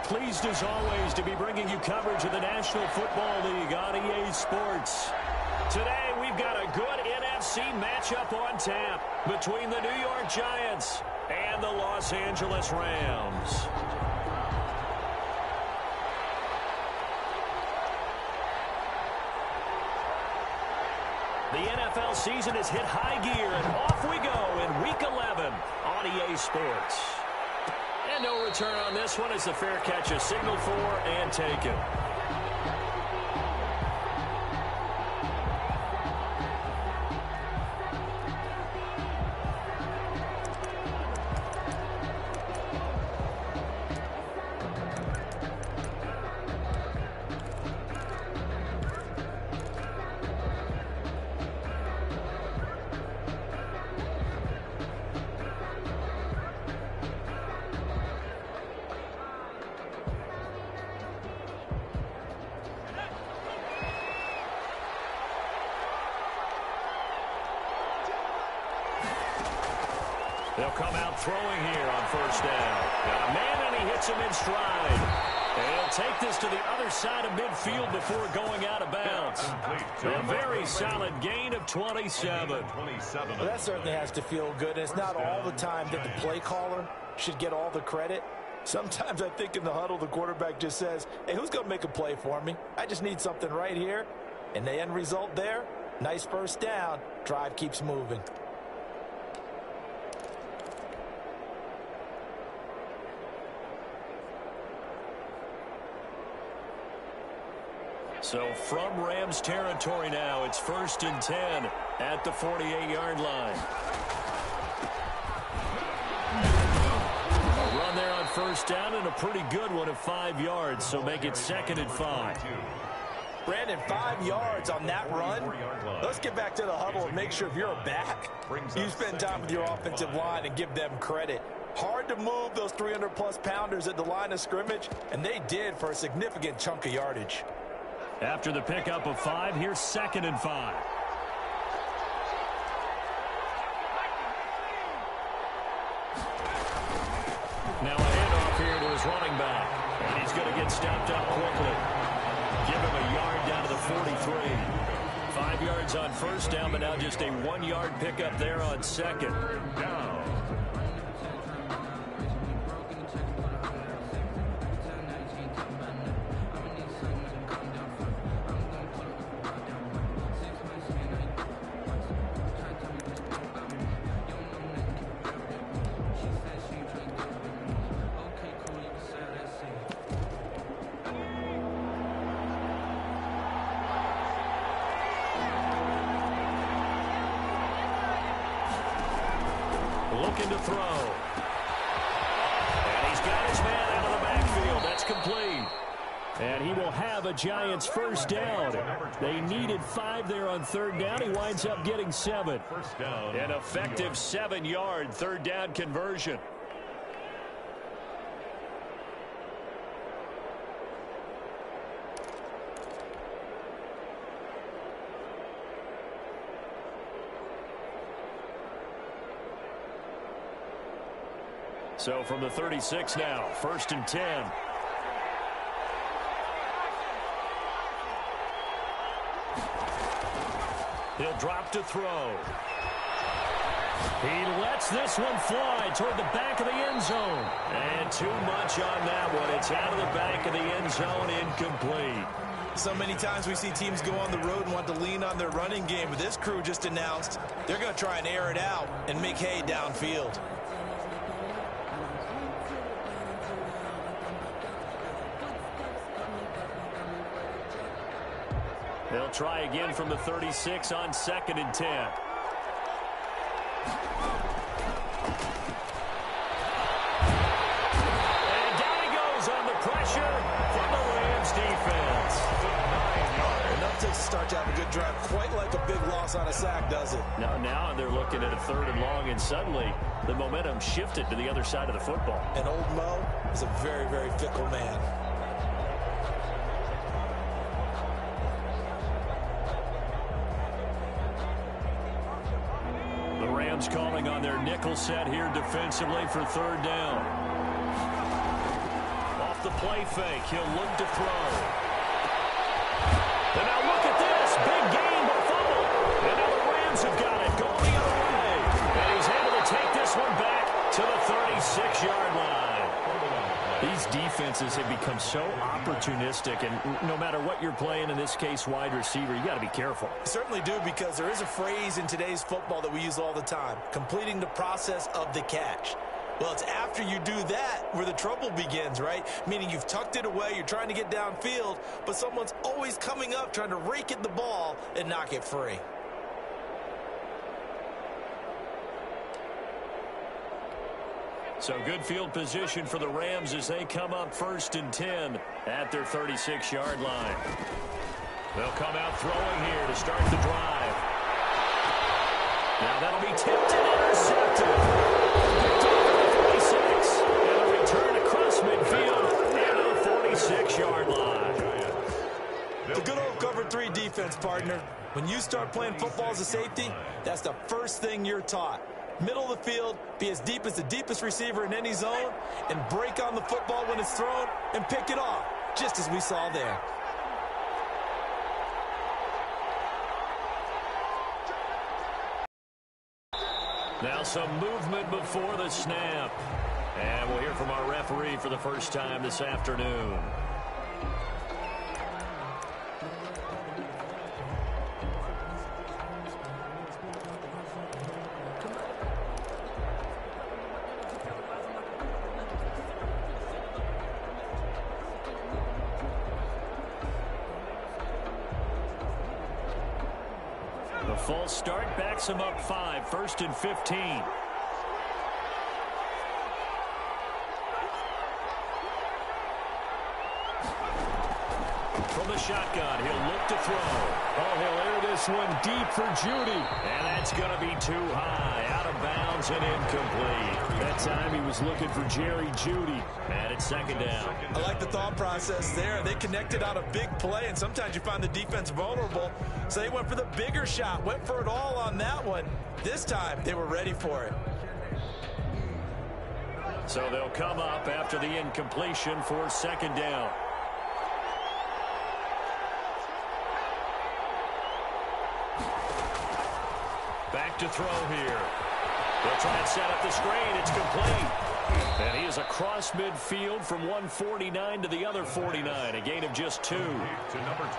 Pleased as always to be bringing you coverage of the National Football League on EA Sports. Today we've got a good NFC matchup on tap between the New York Giants and the Los Angeles Rams. The NFL season has hit high gear, and off we go in Week 11 on EA Sports. And no return on this one as the fair catch is signaled for and taken. They'll come out throwing here on first down. Got a man, and he hits him in stride. And he'll take this to the other side of midfield before going out of bounds. A very solid gain of 27. Well, that certainly has to feel good. It's not all the time that the play caller should get all the credit. Sometimes I think in the huddle, the quarterback just says, hey, who's going to make a play for me? I just need something right here. And the end result there, nice first down. Drive keeps moving. So from Rams territory now, it's 1st and 10 at the 48-yard line. A run there on first down and a pretty good one of 5 yards, so make it 2nd and 5. Brandon, 5 yards on that run. Let's get back to the huddle and make sure if you're a back, you spend time with your offensive line and give them credit. Hard to move those 300-plus pounders at the line of scrimmage, and they did for a significant chunk of yardage. After the pickup of 5, here's 2nd and 5. Now a handoff here to his running back. And he's going to get stopped up quickly. Give him a yard down to the 43. 5 yards on first down, but now just a 1-yard pickup there on second down. Looking to throw. And he's got his man out of the backfield. That's complete. And he will have a Giants first down. They needed 5 there on 3rd down. He winds up getting 7. An effective 7-yard 3rd down conversion. So from the 36 now, 1st and 10. He'll drop to throw. He lets this one fly toward the back of the end zone. And too much on that one. It's out of the back of the end zone, incomplete. So many times we see teams go on the road and want to lean on their running game, but this crew just announced they're going to try and air it out and make hay downfield. They'll try again from the 36 on 2nd and 10. And down he goes on the pressure from the Rams defense. Enough to start to have a good drive. Quite like a big loss on a sack, does it? Now they're looking at a 3rd and long, and suddenly the momentum shifted to the other side of the football. And old Mo is a very, very fickle man. Calling on their nickel set here defensively for 3rd down. Off the play fake. He'll look to throw. And now look at this. Big gain, but fumble. And now the Rams have got it going the other way. And he's able to take this one back to the 36-yard line. These defenses have become so opportunistic, and no matter what you're playing, in this case, wide receiver, you got to be careful. You certainly do, because there is a phrase in today's football that we use all the time, completing the process of the catch. Well, it's after you do that where the trouble begins, right? Meaning you've tucked it away, you're trying to get downfield, but someone's always coming up trying to rake at the ball and knock it free. So good field position for the Rams as they come up 1st and 10 at their 36-yard line. They'll come out throwing here to start the drive. Now that'll be tipped and intercepted. Picked off at the 46. And a return across midfield and the 46-yard line. The good old cover 3 defense, partner. When you start playing football as a safety, that's the first thing you're taught. Middle of the field, be as deep as the deepest receiver in any zone, and break on the football when it's thrown and pick it off, just as we saw there. Now some movement before the snap. And we'll hear from our referee for the first time this afternoon. The false start backs him up 5, 1st and 15. From the shotgun, he'll look to throw. Oh, he'll air this one deep for Jeudy. And that's going to be too high. Out of bounds and incomplete. That time he was looking for Jerry Jeudy. And it's 2nd down. I like the thought process there. They connected on a big play, and sometimes you find the defense vulnerable. So they went for the bigger shot, went for it all on that one. This time, they were ready for it. So they'll come up after the incompletion for 2nd down. Back to throw here. They'll try and set up the screen. It's complete. And he is across midfield from 149 to the other 49. A gain of just 2.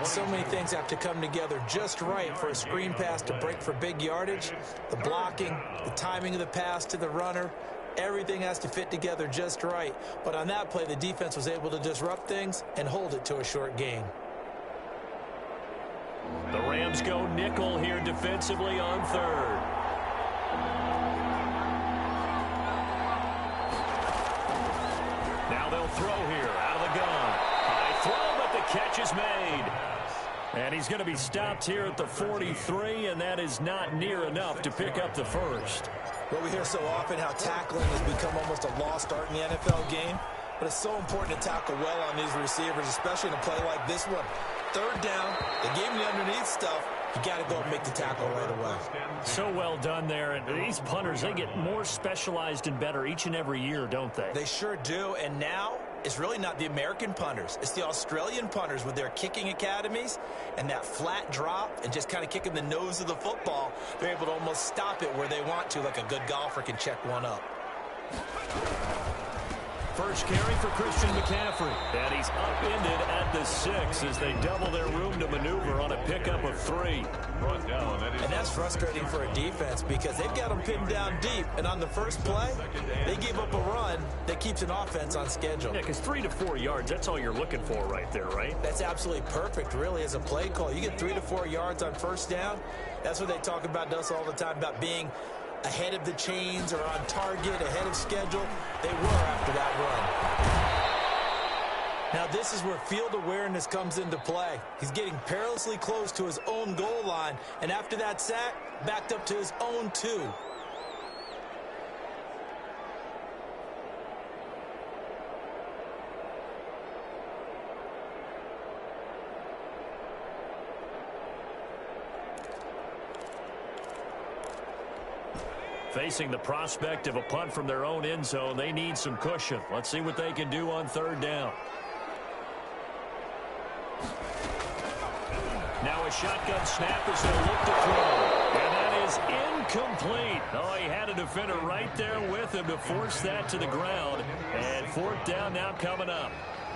So many things have to come together just right for a screen pass to break for big yardage. The blocking, the timing of the pass to the runner, everything has to fit together just right. But on that play, the defense was able to disrupt things and hold it to a short gain. The Rams go nickel here defensively on 3rd. Now they'll throw here out of the gun. High throw, but the catch is made. And he's going to be stopped here at the 43, and that is not near enough to pick up the 1st. Well, we hear so often how tackling has become almost a lost art in the NFL game. But it's so important to tackle well on these receivers, especially in a play like this one. 3rd down, they gave him the underneath stuff. You got to go and make the tackle right away. So well done there. And these punters, they get more specialized and better each and every year, don't they? They sure do. And now it's really not the American punters. It's the Australian punters with their kicking academies and that flat drop and just kind of kicking the nose of the football. They're able to almost stop it where they want to, like a good golfer can check one up. First carry for Christian McCaffrey. And he's upended at the 6 as they double their room to maneuver on a pickup of 3. And that's frustrating for a defense because they've got them pinned down deep. And on the first play, they give up a run that keeps an offense on schedule. Yeah, because 3 to 4 yards, that's all you're looking for right there, right? That's absolutely perfect, really, as a play call. You get 3 to 4 yards on 1st down. That's what they talk about to us all the time, about being ahead of the chains or on target, ahead of schedule. They were after that run. Now this is where field awareness comes into play. He's getting perilously close to his own goal line, and after that sack, backed up to his own 2. Facing the prospect of a punt from their own end zone, they need some cushion. Let's see what they can do on 3rd down. a shotgun snap as they'll look to throw. And that is incomplete. Oh, he had a defender right there with him to force that to the ground. And fourth down now coming up.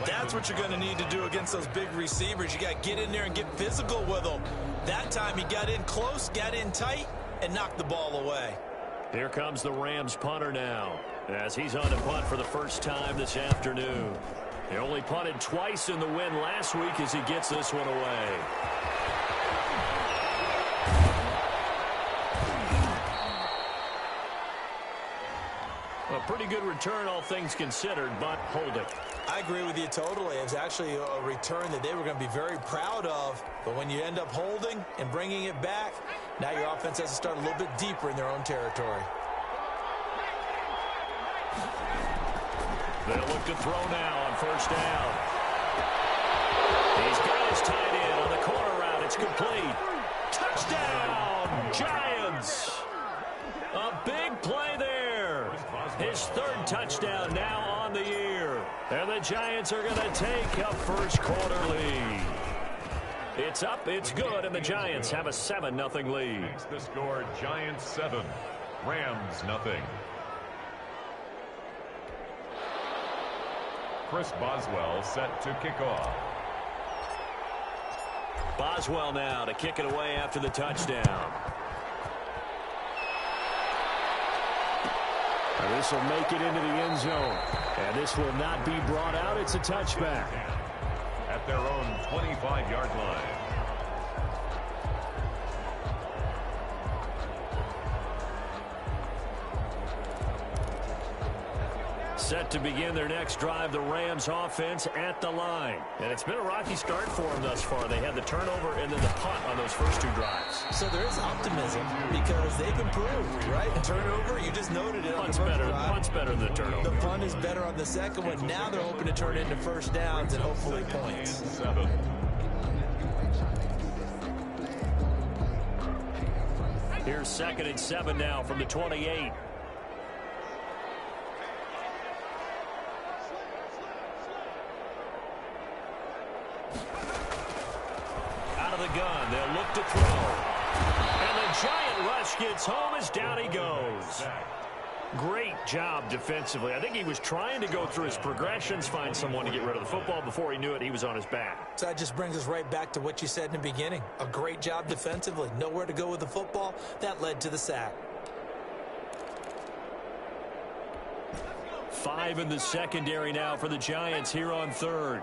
That's what you're going to need to do against those big receivers. You got to get in there and get physical with them. That time he got in close, got in tight, and knocked the ball away. Here comes the Rams punter now, as he's on to punt for the first time this afternoon. He only punted twice in the win last week as he gets this one away. A pretty good return, all things considered, but holding. I agree with you totally. It was actually a return that they were going to be very proud of. But when you end up holding and bringing it back, now your offense has to start a little bit deeper in their own territory. They'll look to throw now on first down. He's got his tight end on the corner route. It's complete. Touchdown, Giants. A big play there. His third touchdown now on the year. And the Giants are going to take a first quarter lead. It's up, it's good, and the Giants have a 7-0 lead. Makes the score Giants 7, Rams 0. Chris Boswell set to kick off. Boswell now to kick it away after the touchdown. And this will make it into the end zone. And this will not be brought out. It's a touchback. At their own 25-yard line. Set to begin their next drive, the Rams offense at the line. And it's been a rocky start for them thus far. They had the turnover and then the punt on those first two drives. So there is optimism because they've improved, right? The turnover, you just noted it. Punt's better than the turnover. The punt is better on the second one. Now they're hoping to turn it into first downs and hopefully points. 7. Here's 2nd and 7 now from the 28. The gun, they'll look to throw. And the giant rush gets home as down he goes. Great job defensively. I think he was trying to go through his progressions, find someone to get rid of the football. Before he knew it, he was on his back. So that just brings us right back to what you said in the beginning. A great job defensively. Nowhere to go with the football. That led to the sack. 5 in the secondary now for the Giants here on third.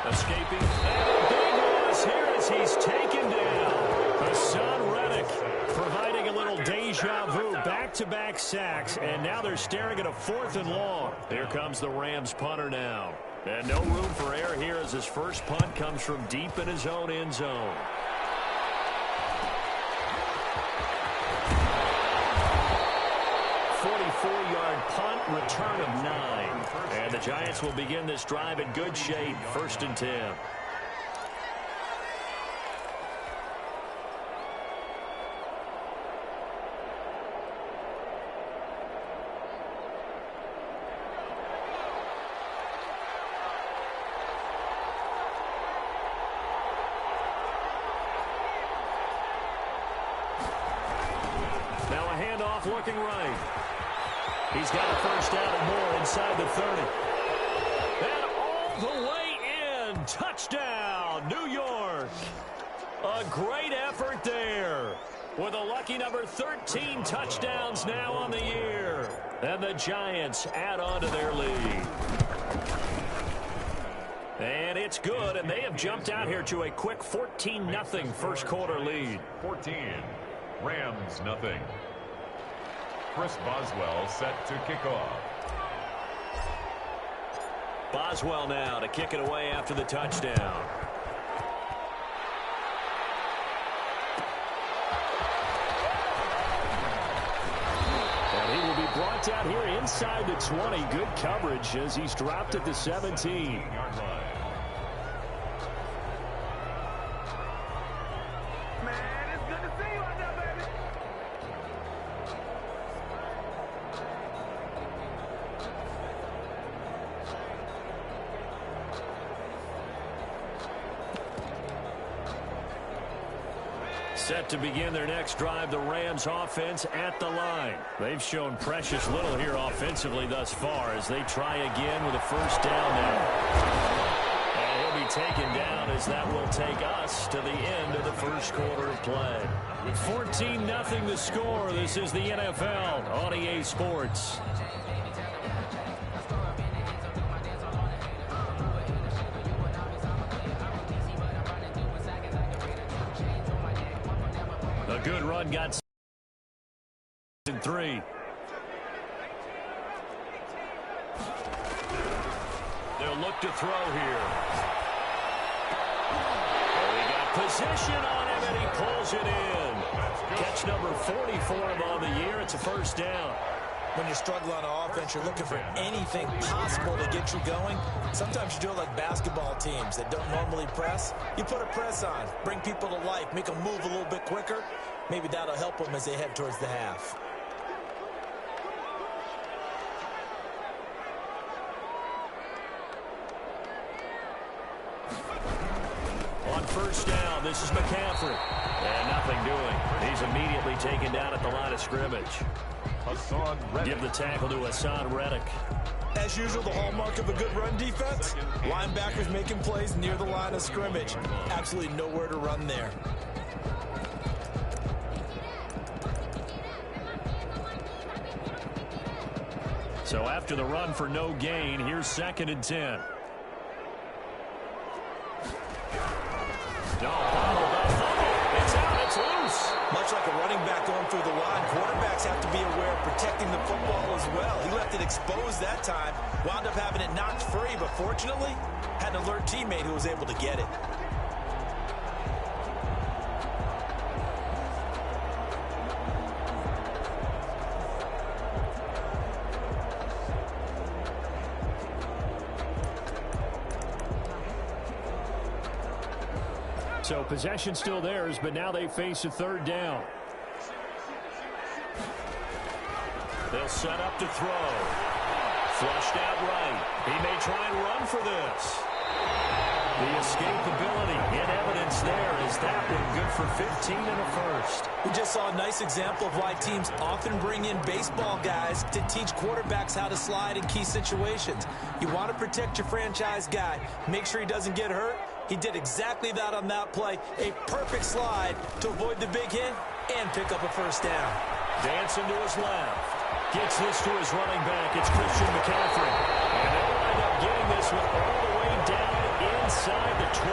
Escaping, and a big loss here as he's taken down. Hassan Reddick providing a little deja vu, back-to-back sacks, and now they're staring at a 4th and long. Here comes the Rams punter now. And no room for error here as his first punt comes from deep in his own end zone. Punt, return of 9. And the Giants will begin this drive in good shape, 1st and 10. Now a handoff looking right. He's got a first down and more inside the 30. And all the way in. Touchdown, New York. A great effort there. With a lucky number 13 touchdowns now on the year. And the Giants add on to their lead. And it's good, and they have jumped out here to a quick 14-0 first quarter lead. 14, Rams 0. Chris Boswell set to kick off. Boswell now to kick it away after the touchdown. And he will be brought down here inside the 20. Good coverage as he's dropped at the 17. Set to begin their next drive, the Rams offense at the line. They've shown precious little here offensively thus far as they try again with a first down now. And he'll be taken down as that will take us to the end of the first quarter of play. 14-0 the score. This is the NFL on EA Sports. A good run got in 3. They'll look to throw here. Well, he got position on him, and he pulls it in. Catch number 40 for him on the year. It's a first down. When you struggle on offense, you're looking for anything possible to get you going. Sometimes you do it like basketball teams that don't normally press. You put a press on, bring people to life, make them move a little bit quicker. Maybe that'll help them as they head towards the half. On first down, this is McCaffrey. And nothing doing. He's immediately taken down at the line of scrimmage. Give the tackle to Hassan Reddick. As usual, the hallmark of a good run defense, linebackers making plays near the line of scrimmage. Absolutely nowhere to run there. So after the run for no gain, here's 2nd and 10. It's out, it's loose. Much like a running back going through the line, quarterbacks have to be aware of protecting the football as well. He left it exposed that time, wound up having it knocked free, but fortunately, had an alert teammate who was able to get it. So possession still theirs, but now they face a 3rd down. They'll set up to throw. Flushed out right. He may try and run for this. The escapability in evidence there as that one good for 15 and a first. We just saw a nice example of why teams often bring in baseball guys to teach quarterbacks how to slide in key situations. You want to protect your franchise guy. Make sure he doesn't get hurt. He did exactly that on that play. A perfect slide to avoid the big hit and pick up a first down. Dancing to his left. Gets this to his running back. It's Christian McCaffrey. And they'll wind up getting this one all the way down inside the 20.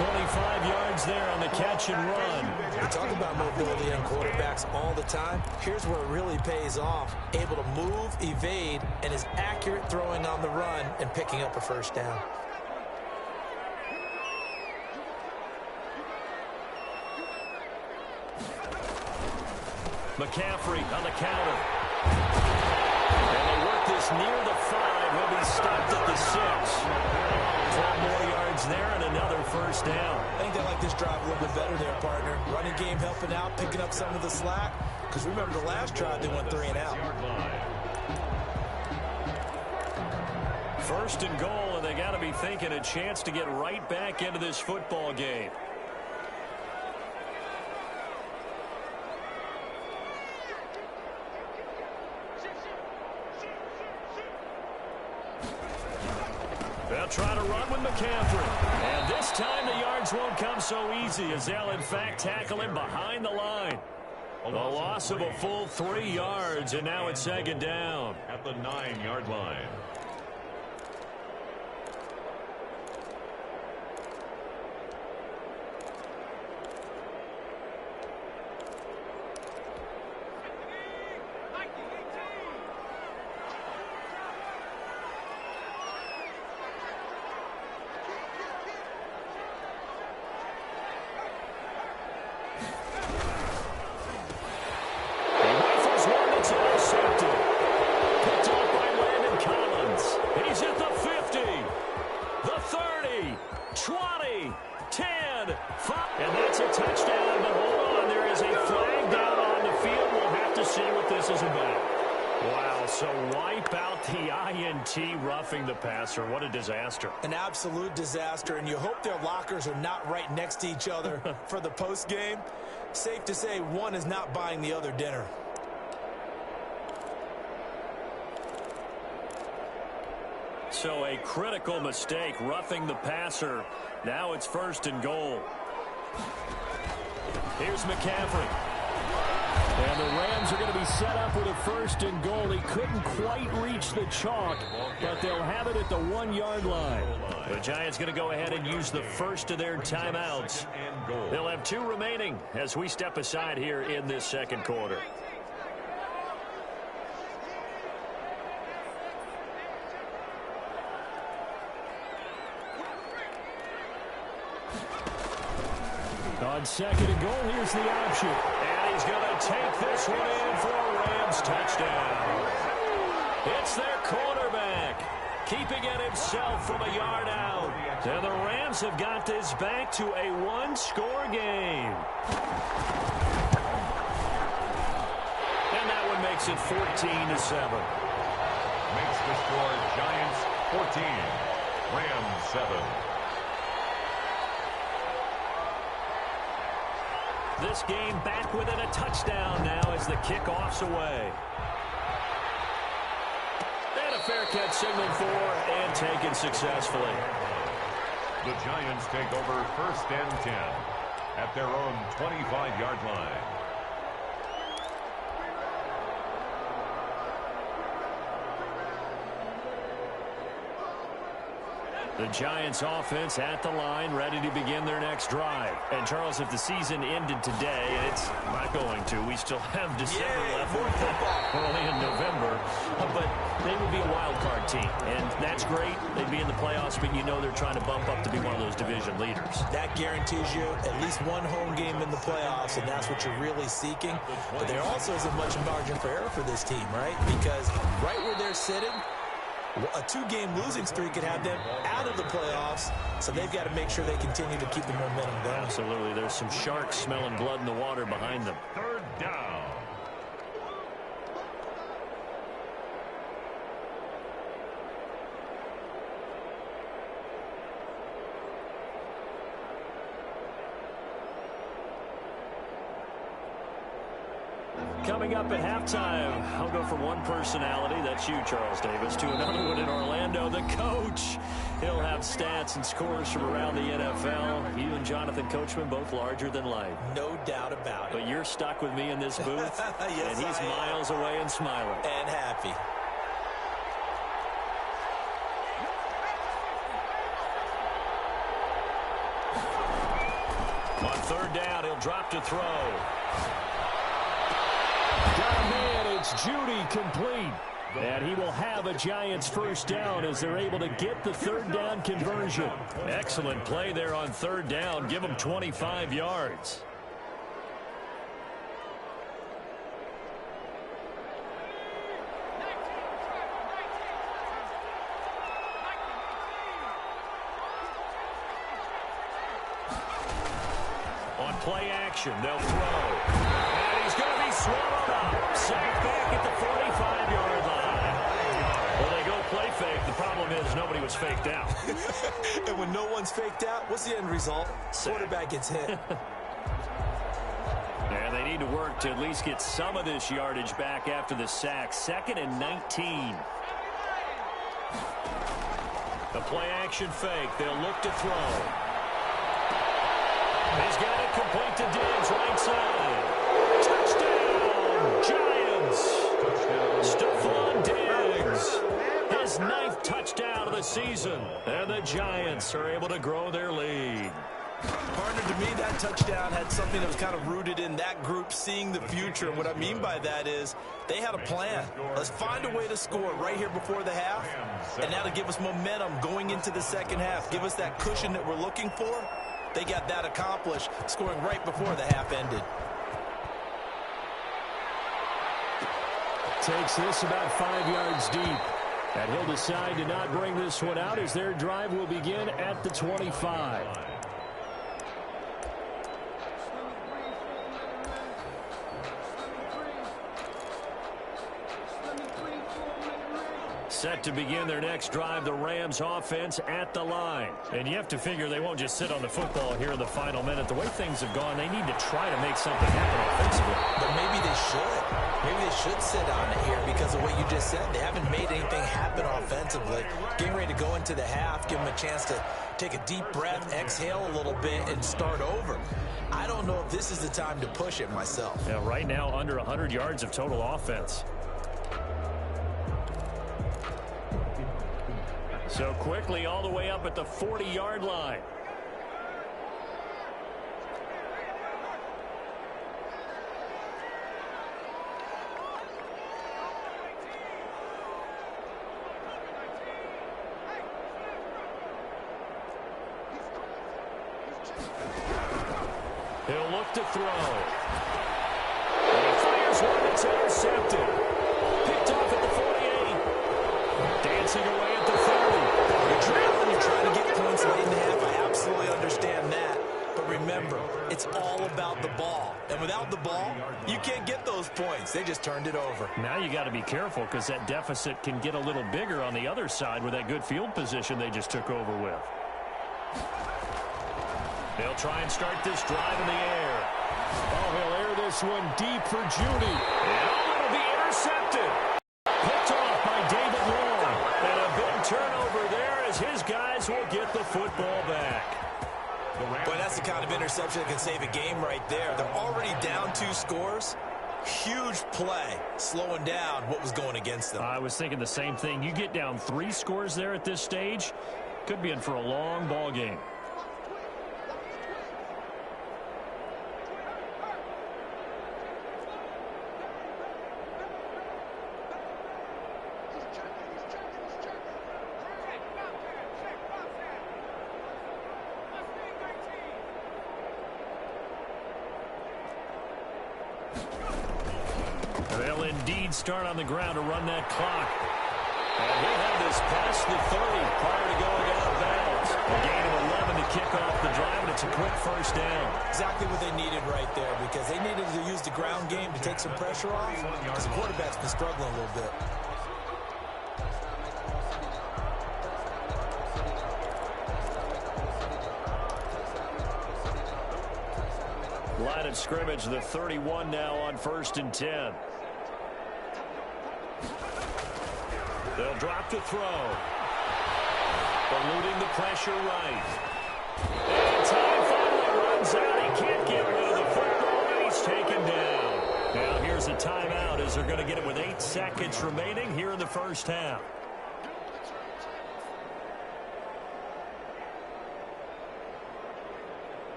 25 yards there on the catch and run. We talk about mobility on quarterbacks all the time. Here's where it really pays off. Able to move, evade, and is accurate throwing on the run and picking up a first down. McCaffrey on the counter. And they work this near the 5. He'll be stopped at the 6. 12 more yards there and another first down. I think they like this drive a little bit better there, partner. Running game helping out, picking up some of the slack. Because remember the last drive, they went 3 and out. 1st and goal, and they got to be thinking a chance to get right back into this football game. They'll try to run with McCaffrey. And this time the yards won't come so easy as they'll, in fact, tackle him behind the line. A loss of a full 3 yards, and now it's 2nd down. At the 9-yard line. Wow, so wipe out the INT, roughing the passer. What a disaster. An absolute disaster, and you hope their lockers are not right next to each other for the post game. Safe to say one is not buying the other dinner. So a critical mistake, roughing the passer. Now it's 1st and goal. Here's McCaffrey. And the Rams are going to be set up with a 1st and goal. He couldn't quite reach the chalk, but they'll have it at the 1-yard line. The Giants going to go ahead and use the first of their timeouts. They'll have 2 remaining as we step aside here in this second quarter. On 2nd and goal, here's the option. And he's going to take this one in for a Rams touchdown. It's their quarterback, keeping it himself from a yard out. And the Rams have got this back to a 1-score game. And that one makes it 14-7. Makes the score Giants 14, Rams 7. This game back within a touchdown now as the kickoff's away. And a fair catch signaled for and taken successfully. The Giants take over 1st and 10 at their own 25-yard line. The Giants offense at the line, ready to begin their next drive. And, Charles, if the season ended today, and it's not going to, we still have December left. We're only in November. But they would be a wild card team, and that's great. They'd be in the playoffs, but you know they're trying to bump up to be one of those division leaders. That guarantees you at least one home game in the playoffs, and that's what you're really seeking. But there also isn't much margin for error for this team, right? Because right where they're sitting, a 2-game losing streak could have them out of the playoffs, so they've got to make sure they continue to keep the momentum going. Absolutely. There's some sharks smelling blood in the water behind them. 3rd down. Coming up at halftime, I'll go from one personality, that's you, Charles Davis, to another one in Orlando, the coach. He'll have stats and scores from around the NFL. You and Jonathan Coachman, both larger than life. No doubt about it. But you're stuck with me in this booth, yes, and he's miles away and smiling. And happy. On 3rd down, he'll drop to throw. Got a man, it's Judy, complete. And he will have a Giants 1st down as they're able to get the 3rd down conversion. Excellent play there on 3rd down. Give them 25 yards. On play action, they'll throw. And he's going to be swallowed up. Sacked back at the 45-yard line. Well, they go play fake. The problem is nobody was faked out. And when no one's faked out, what's the end result? Quarterback gets hit. And they need to work to at least get some of this yardage back after the sack. 2nd and 19. The play action fake. They'll look to throw. He's got it complete to Diggs, right side. Touchdown, Giants. Stephon Diggs. His 9th touchdown of the season. And the Giants are able to grow their lead. Partner, to me, that touchdown had something that was kind of rooted in that group seeing the future. And what I mean by that is they had a plan. Let's find a way to score right here before the half. And that'll give us momentum going into the second half. Give us that cushion that we're looking for. They got that accomplished, scoring right before the half ended. Takes this about 5 yards deep. And he'll decide to not bring this one out as their drive will begin at the 25. Set to begin their next drive, the Rams offense at the line. And you have to figure they won't just sit on the football here in the final minute. The way things have gone, they need to try to make something happen offensively. But maybe they should. Maybe they should sit on it here because of what you just said. They haven't made anything happen offensively. Getting ready to go into the half, give them a chance to take a deep breath, exhale a little bit, and start over. I don't know if this is the time to push it myself. Yeah, right now under 100 yards of total offense. So quickly all the way up at the 40-yard line. He'll look to throw. And he fires one that's intercepted. Picked off at the 48. Dancing away at the 30. You're trailing, you're trying to get points late in the half. I absolutely understand that. But remember, it's all about the ball. And without the ball, you can't get those points. They just turned it over. Now you got to be careful because that deficit can get a little bigger on the other side with that good field position they just took over with. They'll try and start this drive in the air. Oh, he'll air this one deep for Judy. And it'll be intercepted. Picked off by David Long. And a big turnover there as his guys will get the football back. Boy, that's the kind of interception that can save a game right there. They're already down 2 scores. Huge play, slowing down what was going against them. I was thinking the same thing. You get down 3 scores there at this stage, could be in for a long ball game. They'll indeed start on the ground to run that clock. And he'll have this past the 30 prior to going out of bounds. A gain of 11 to kick off the drive, and it's a quick first down. Exactly what they needed right there because they needed to use the ground game to take some pressure off because the quarterback's been struggling a little bit. Line of scrimmage, the 31 now on 1st and 10. They'll drop to throw. Eluding the pressure right. And time finally runs out. He can't get rid of the football, and he's taken down. Now here's a timeout as they're going to get it with 8 seconds remaining here in the first half.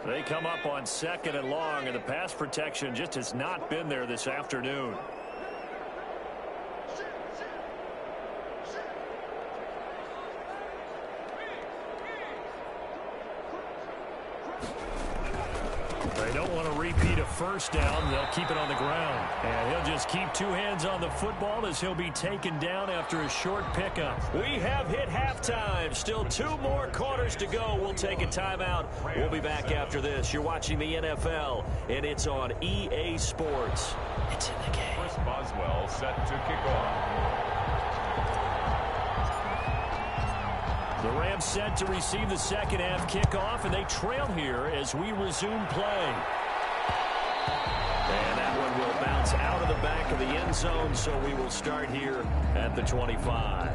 They come up on 2nd and long, and the pass protection just has not been there this afternoon. They don't want to repeat a first down. They'll keep it on the ground. And he'll just keep 2 hands on the football as he'll be taken down after a short pickup. We have hit halftime. Still 2 more quarters to go. We'll take a timeout. We'll be back after this. You're watching the NFL, and it's on EA Sports. It's in the game. Chris Boswell set to kick off. The Rams set to receive the second half kickoff, and they trail here as we resume play. And that one will bounce out of the back of the end zone, so we will start here at the 25.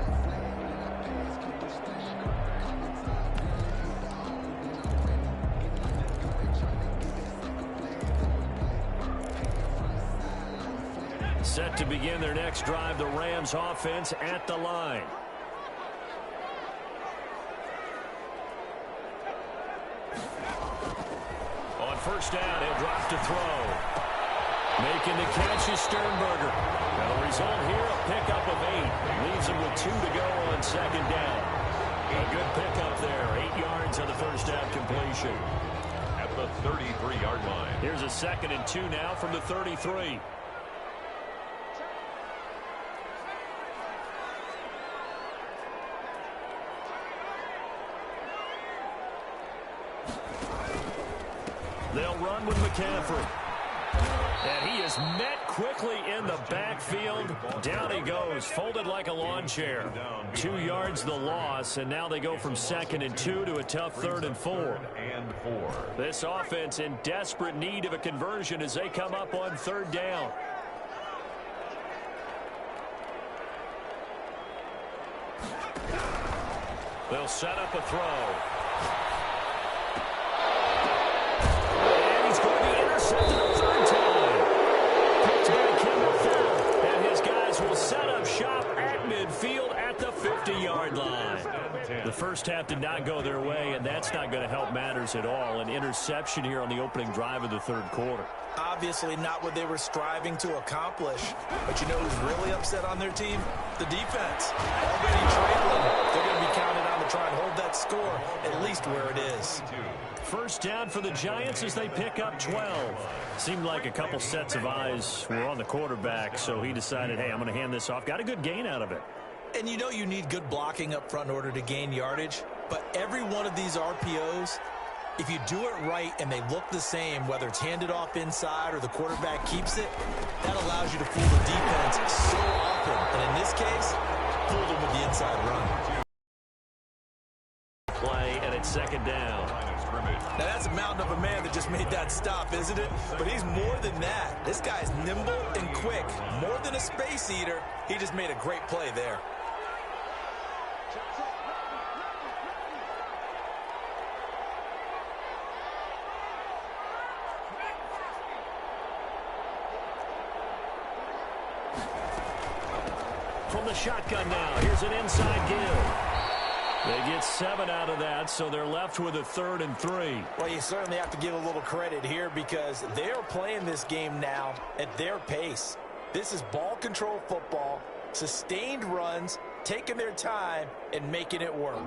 Set to begin their next drive, the Rams offense at the line. On first down, he'll drop to throw. Making the catch is Sternberger. Now the result here, a pickup of 8. Leaves him with 2 to go on 2nd down. A good pickup there. 8 yards on the first down completion. At the 33-yard line. Here's a 2nd and 2 now from the 33. They'll run with McCaffrey. And he is met quickly in the backfield. Down he goes, folded like a lawn chair. 2 yards the loss, and now they go from 2nd and 2 to a tough 3rd and 4. This offense in desperate need of a conversion as they come up on 3rd down. They'll set up a throw. And he's going to be intercepted a 3rd time. Picked by Kendall Fuller. And his guys will set up shop at midfield at the 50-yard line. The first half did not go their way, and that's not going to help matters at all. An interception here on the opening drive of the 3rd quarter. Obviously not what they were striving to accomplish. But you know who's really upset on their team? The defense. Already trailing. They're going to be counted on to try and hold that score at least where it is. First down for the Giants as they pick up 12. Seemed like a couple sets of eyes were on the quarterback, so he decided, hey, I'm going to hand this off. Got a good gain out of it. And you know you need good blocking up front in order to gain yardage. But every one of these RPOs, if you do it right and they look the same, whether it's handed off inside or the quarterback keeps it, that allows you to fool the defense so often. And in this case, fooled them with the inside run. Play, and it's 2nd down. Now that's a mountain of a man that just made that stop, isn't it? But he's more than that. This guy's nimble and quick. More than a space eater, he just made a great play there. From the shotgun now, here's an inside give. They get 7 out of that, so they're left with a 3rd and 3. Well, you certainly have to give a little credit here because they're playing this game now at their pace. This is ball control football, sustained runs, taking their time, and making it work.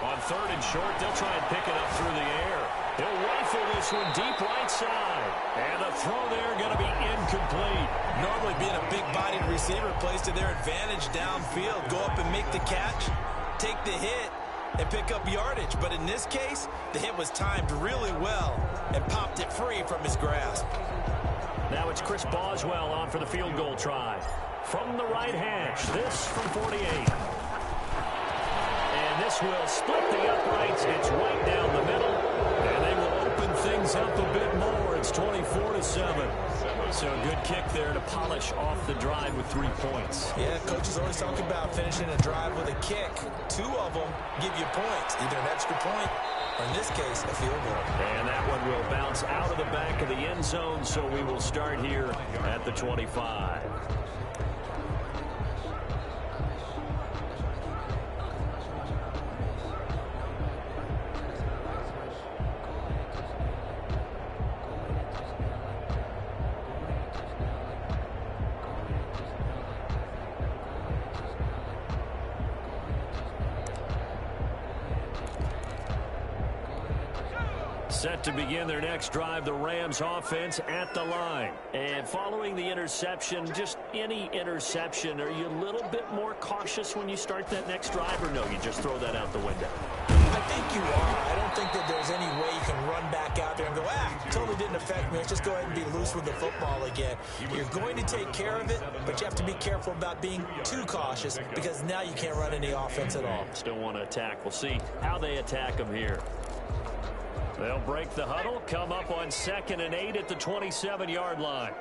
On 3rd and short, they'll try and pick it up through the air. He'll rifle this one deep right side. And the throw there going to be incomplete. Normally being a big-bodied receiver plays to their advantage downfield. Go up and make the catch, take the hit, and pick up yardage. But in this case, the hit was timed really well and popped it free from his grasp. Now it's Chris Boswell on for the field goal try. From the right hash, this from 48. And this will split the uprights. It's right down the middle. And they will open things up a bit more. It's 24-7. So a good kick there to polish off the drive with 3 points. Yeah, coaches always talk about finishing a drive with a kick. 2 of them give you points, either an extra point or in this case, a field goal. And that one will bounce out of the back of the end zone, so we will start here at the 25. Set to begin their next drive, the Rams offense at the line. And following the interception, just any interception, are you a little bit more cautious when you start that next drive, or no, you just throw that out the window? I think you are. I don't think that there's any way you can run back out there and go, totally didn't affect me. Let's just go ahead and be loose with the football again. You're going to take care of it, but you have to be careful about being too cautious because now you can't run any offense at all. Still want to attack. We'll see how they attack them here. They'll break the huddle, come up on 2nd and 8 at the 27-yard line.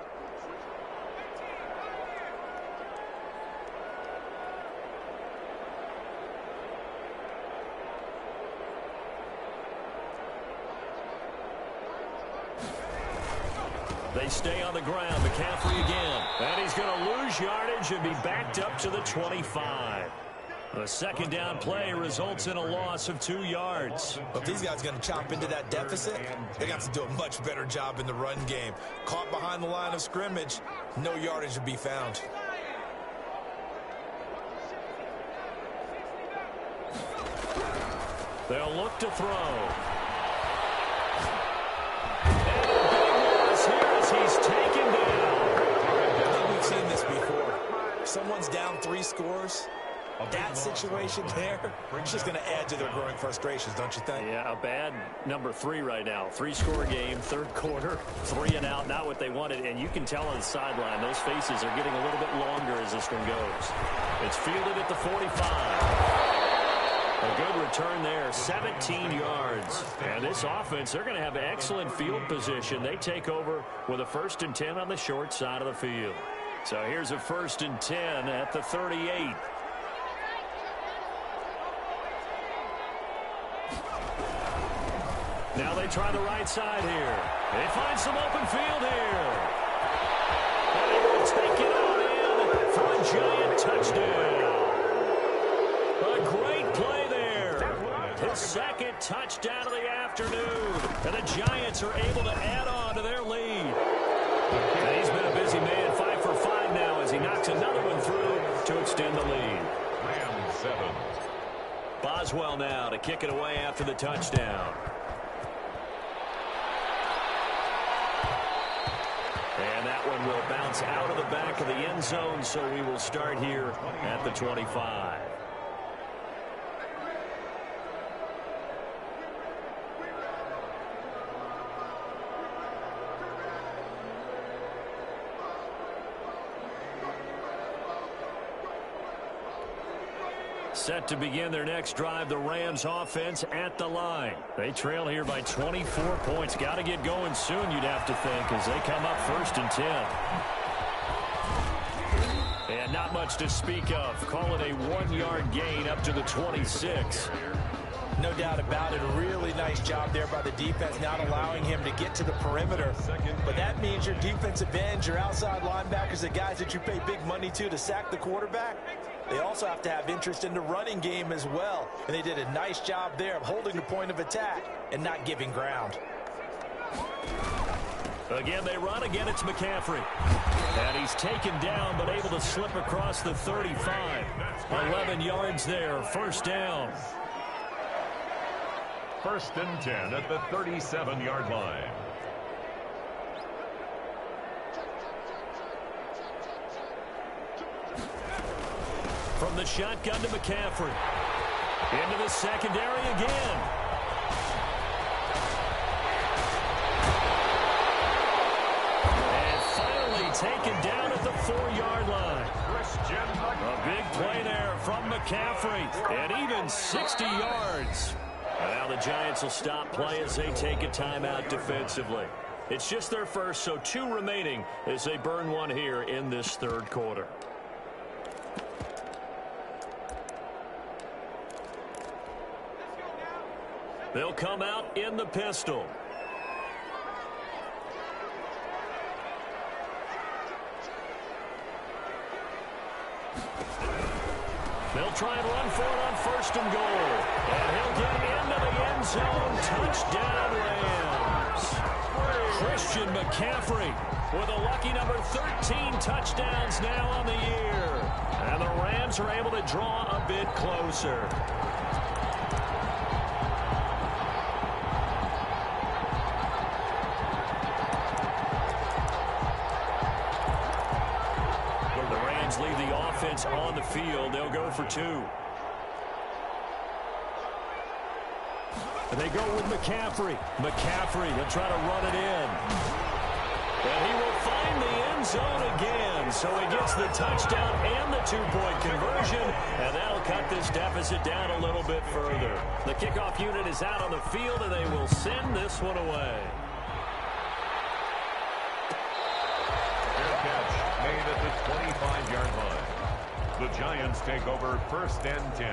They stay on the ground. McCaffrey again. And he's going to lose yardage and be backed up to the 25. The 2nd down play results in a loss of 2 yards. But if these guys are going to chop into that deficit, they got to do a much better job in the run game. Caught behind the line of scrimmage, no yardage to be found. They'll look to throw. And a big loss here as he's taken down. I think we've seen this before. Someone's down 3 scores. That situation there, it's just going to add to their growing frustrations, don't you think? Yeah, a bad number 3 right now. 3-score game, third quarter, 3 and out, not what they wanted. And you can tell on the sideline, those faces are getting a little bit longer as this one goes. It's fielded at the 45. A good return there, 17 yards. And this offense, they're going to have excellent field position. They take over with a 1st and 10 on the short side of the field. So here's a 1st and 10 at the 38. Now they try the right side here. They find some open field here. And they will take it on in for a giant touchdown. A great play there. His 2nd touchdown of the afternoon. And the Giants are able to add on to their lead. And he's been a busy man, 5 for 5 now as he knocks another one through to extend the lead. Rams 7. Boswell now to kick it away after the touchdown. And that one will bounce out of the back of the end zone, so we will start here at the 25. Set to begin their next drive, the Rams offense at the line. They trail here by 24 points. Got to get going soon, you'd have to think, as they come up 1st and 10. And not much to speak of. Call it a 1-yard gain up to the 26. No doubt about it. A really nice job there by the defense, not allowing him to get to the perimeter. But that means your defensive ends, your outside linebackers, the guys that you pay big money to sack the quarterback, they also have to have interest in the running game as well. And they did a nice job there of holding the point of attack and not giving ground. Again, they run. Again, it's McCaffrey. And he's taken down, but able to slip across the 35. 11 yards there. 1st down. 1st and 10 at the 37-yard line. From the shotgun to McCaffrey. Into the secondary again. And finally taken down at the 4-yard line. A big play there from McCaffrey. And even 60 yards. Now the Giants will stop play as they take a timeout defensively. It's just their first, so 2 remaining as they burn one here in this 3rd quarter. They'll come out in the pistol. They'll try and run for it on 1st and goal. And he'll get into the end zone. Touchdown, Rams. Christian McCaffrey with a lucky number 13 touchdowns now on the year. And the Rams are able to draw a bit closer. Leave the offense on the field. They'll go for 2. And they go with McCaffrey. McCaffrey, he'll try to run it in. And he will find the end zone again. So he gets the touchdown and the 2-point conversion. And that'll cut this deficit down a little bit further. The kickoff unit is out on the field, and they will send this one away. Made at the 25-yard line. The Giants take over 1st and 10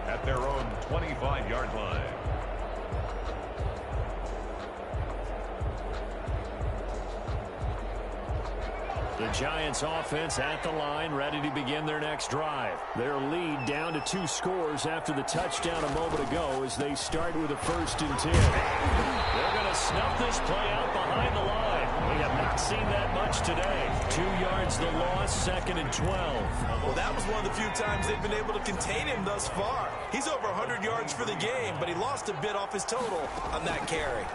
at their own 25-yard line. The Giants offense at the line, ready to begin their next drive. Their lead down to 2 scores after the touchdown a moment ago as they start with a 1st and 10. They're going to snuff this play out behind the line. We have not seen that much today. 2 yards the loss, 2nd and 12. Well, that was one of the few times they've been able to contain him thus far. He's over 100 yards for the game, but he lost a bit off his total on that carry.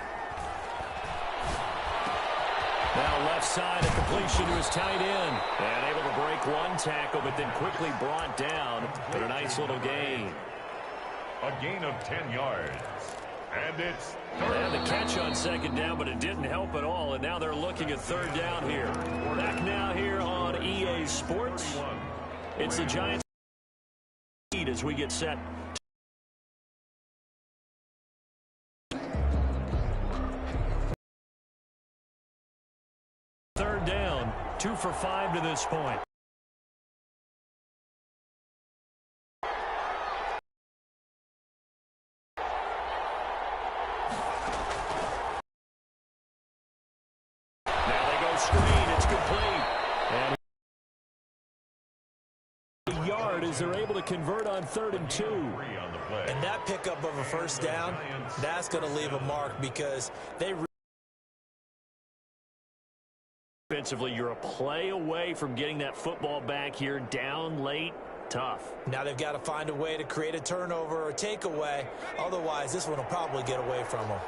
Now the left side, a completion to his tight end. And able to break one tackle, but then quickly brought down. But a nice little gain. A gain of 10 yards. And it's third. And the catch on second down, but it didn't help at all. And now they're looking at third down here. Back now here on EA Sports. It's the Giants lead as we get set. Third down, 2 for 5 to this point. As they're able to convert on 3rd and 2. And that pickup of a first down, that's going to leave a mark because they defensively, you're a play away from getting that football back here down late. Tough. Now they've got to find a way to create a turnover or takeaway. Otherwise, this one will probably get away from them.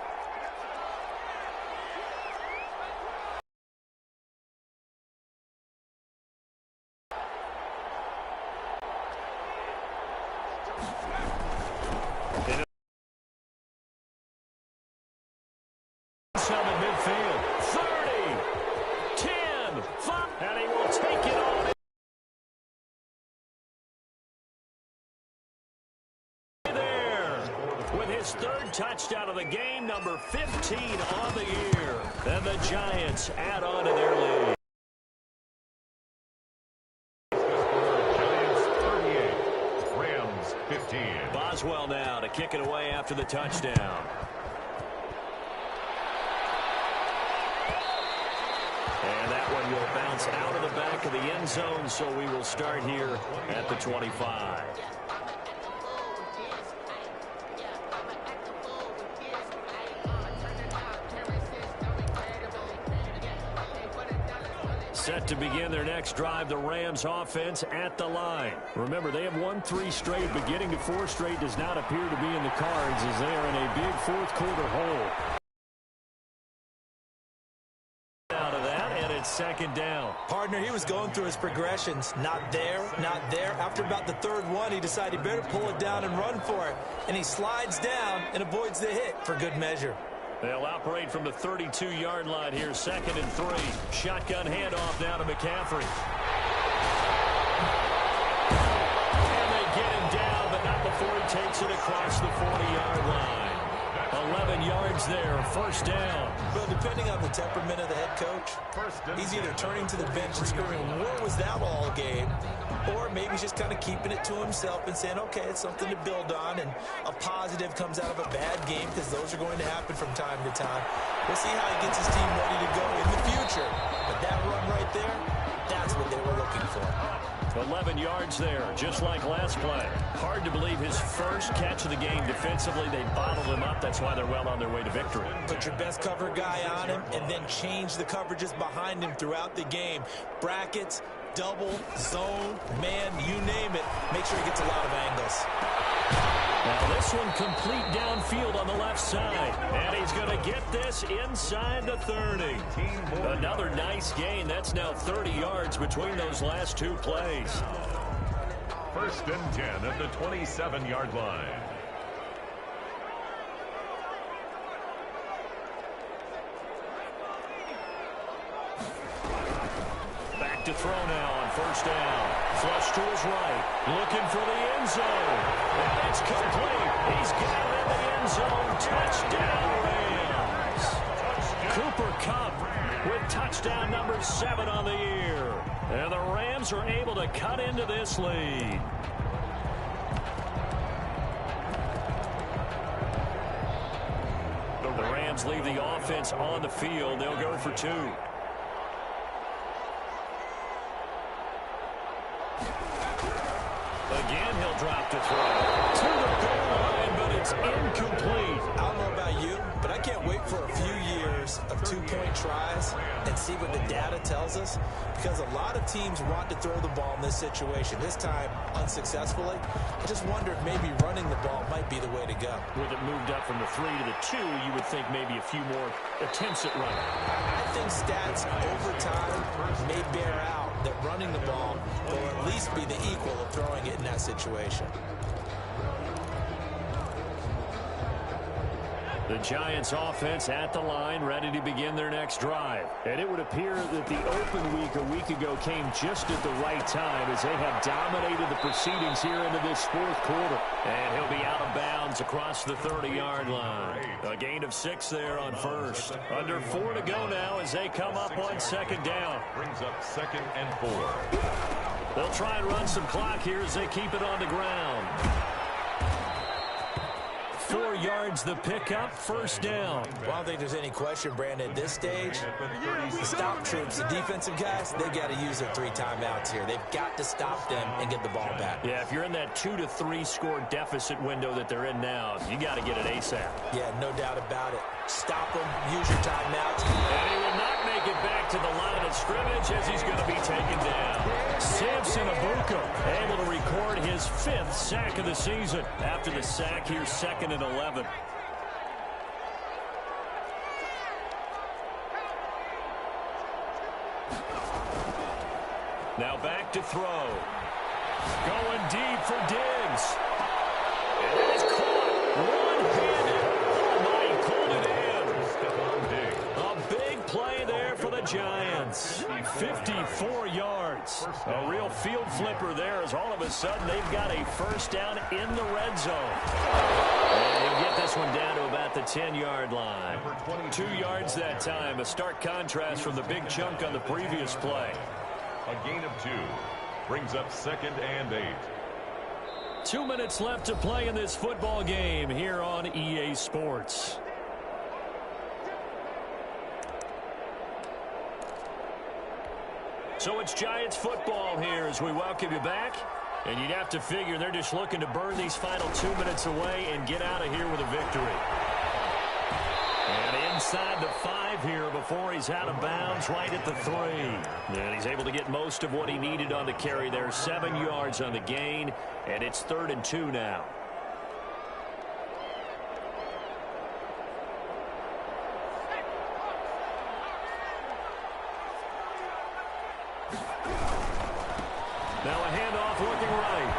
Third touchdown of the game, number 15 on the year. And the Giants add on to their lead. Giants 38, Rams 15. Boswell now to kick it away after the touchdown. And that one will bounce out of the back of the end zone, so we will start here at the 25. Set to begin their next drive, the Rams offense at the line. Remember, they have won 3 straight, but getting to 4 straight does not appear to be in the cards as they are in a big fourth-quarter hole. Out of that, and it's second down. Partner, he was going through his progressions. Not there, not there. After about the third one, he decided he better pull it down and run for it. And he slides down and avoids the hit for good measure. They'll operate from the 32-yard line here, 2nd and 3. Shotgun handoff now to McCaffrey. And they get him down, but not before he takes it across the 40-yard line. 11 yards there, first down. Well, depending on the temperament of the head coach, he's either turning to the bench and screaming, "Where was that all game?" Or maybe he's just kind of keeping it to himself and saying, okay, it's something to build on, and a positive comes out of a bad game because those are going to happen from time to time. We'll see how he gets his team ready to go in the future. But that run right there, that's what they were looking for. 11 yards there, just like last play. Hard to believe his first catch of the game. Defensively, they bottled him up. That's why they're well on their way to victory. Put your best cover guy on him and then change the coverages behind him throughout the game. Brackets, double, zone, man, you name it. Make sure he gets a lot of angles. Now this one complete downfield on the left side. And he's going to get this inside the 30. Another nice gain. That's now 30 yards between those last 2 plays. 1st and 10 at the 27-yard line. Back to throw now on 1st down. Flush to his right. Looking for the end zone. And it's complete. He's got it in the end zone. Touchdown, Rams. Cooper Kupp with touchdown number 7 on the year. And the Rams are able to cut into this lead. The Rams leave the offense on the field. They'll go for 2. Again, he'll drop to throw. To the goal line, but it's incomplete. I don't know about you, but I can't wait for a few years of 2-point tries and see what the data tells us, because a lot of teams want to throw the ball in this situation. This time, unsuccessfully. I just wonder if maybe running the ball might be the way to go. With it moved up from the 3 to the 2, you would think maybe a few more attempts at running. I think stats over time may bear out that running the ball will at least be the equal of throwing it in that situation. The Giants offense at the line, ready to begin their next drive. And it would appear that the open week a week ago came just at the right time as they have dominated the proceedings here into this fourth quarter. And he'll be out of bounds across the 30-yard line. A gain of 6 there on first. Under 4 to go now as they come up on second down. Brings up 2nd and 4. They'll try and run some clock here as they keep it on the ground. 4 yards the pickup, first down. Well, I don't think there's any question, Brandon, at this stage, the stop troops, the defensive guys, they got to use their 3 timeouts here. They've got to stop them and get the ball back. Yeah, if you're in that 2 to 3 score deficit window that they're in now, you got to get it ASAP. Yeah, no doubt about it. Stop them, use your timeouts. And he will not make it back to the line of scrimmage as he's going to be taken down. Samson Abuka able to record his 5th sack of the season. After the sack, here's 2nd and 11. Now back to throw. Going deep for Diggs. And it is caught. One-handed. Oh, my, he pulled it in. A big play there for the Giants. 54 yards. A real field flipper there as all of a sudden they've got a first down in the red zone. And he'll get this one down to about the 10-yard line. 2 yards that time. A stark contrast from the big chunk on the previous play. A gain of 2. Brings up 2nd and 8. 2 minutes left to play in this football game here on EA Sports. So it's Giants football here as we welcome you back. And you'd have to figure they're just looking to burn these final 2 minutes away and get out of here with a victory. And inside the 5 here before he's out of bounds right at the 3. And he's able to get most of what he needed on the carry there. 7 yards on the gain, and it's 3rd and 2 now. Now a handoff looking right.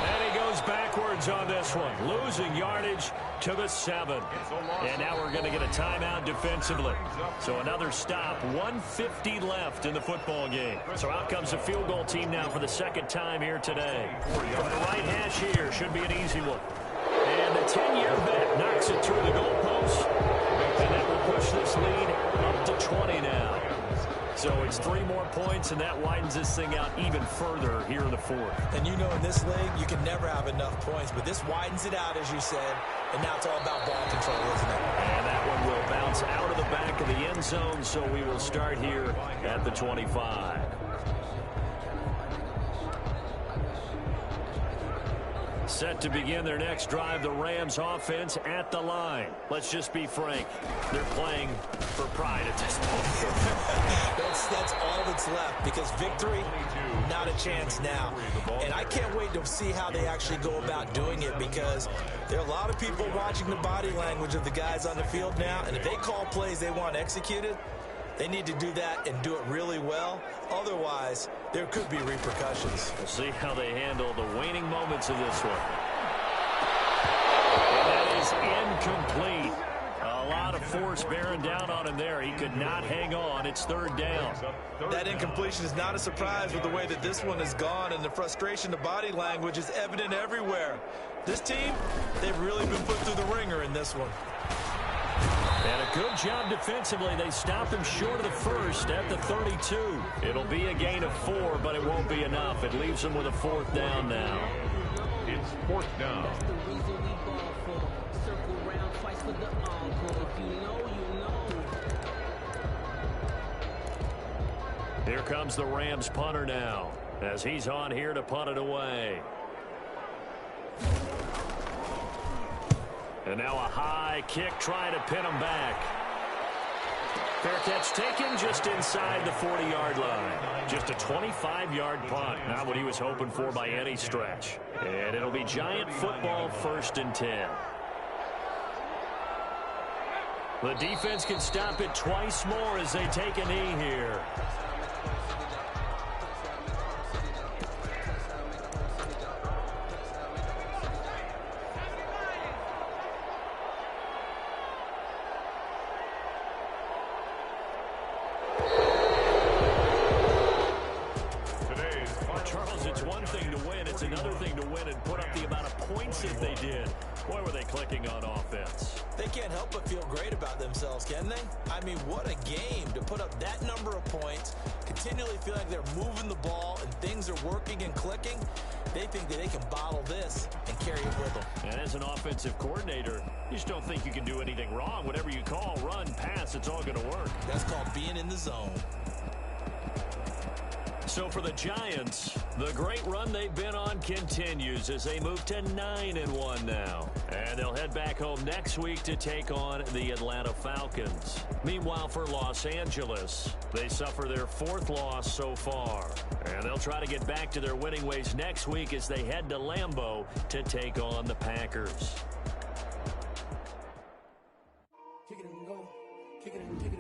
And he goes backwards on this one. Losing yardage to the 7. And now we're going to get a timeout defensively. So another stop. 1:50 left in the football game. So out comes the field goal team now for the 2nd time here today. From the right hash here. Should be an easy one. And the 10-year bet knocks it through the goalpost. And that will push this lead up to 20 now. So it's 3 more points, and that widens this thing out even further here in the 4th. And you know in this league, you can never have enough points, but this widens it out, as you said, and now it's all about ball control, isn't it? And that one will bounce out of the back of the end zone, so we will start here at the 25. Set to begin their next drive, the Rams offense at the line. Let's just be frank. They're playing for pride at this point. That's all that's left because victory, not a chance now. And I can't wait to see how they actually go about doing it because there are a lot of people watching the body language of the guys on the field now. And if they call plays they want executed, they need to do that and do it really well. Otherwise, there could be repercussions. We'll see how they handle the waning moments of this one. And that is incomplete. A lot of force bearing down on him there. He could not hang on. It's 3rd down. That incompletion is not a surprise with the way that this one has gone, and the frustration, the body language is evident everywhere. This team, they've really been put through the ringer in this one. And a good job defensively. They stopped him short of the 1st at the 32. It'll be a gain of 4, but it won't be enough. It leaves them with a 4th down now. It's 4th down. Here comes the Rams punter now as he's on here to punt it away. And now a high kick trying to pin him back. Fair catch taken just inside the 40-yard line. Just a 25-yard punt. Not what he was hoping for by any stretch. And it'll be Giant football 1st and 10. The defense can stop it twice more as they take a knee here. Charles, it's one thing to win. It's another thing to win and put up the amount of points that they did. Boy, were they clicking on offense. They can't help but feel great about themselves, can they? I mean, what a game to put up that number of points, continually feel like they're moving the ball and things are working and clicking. They think that they can bottle this and carry it with them. And as an offensive coordinator, you just don't think you can do anything wrong. Whatever you call, run, pass, it's all going to work. That's called being in the zone. So for the Giants, the great run they've been on continues as they move to 9-1 now. And they'll head back home next week to take on the Atlanta Falcons. Meanwhile, for Los Angeles, they suffer their 4th loss so far. And they'll try to get back to their winning ways next week as they head to Lambeau to take on the Packers. Kick it and go. Kick it and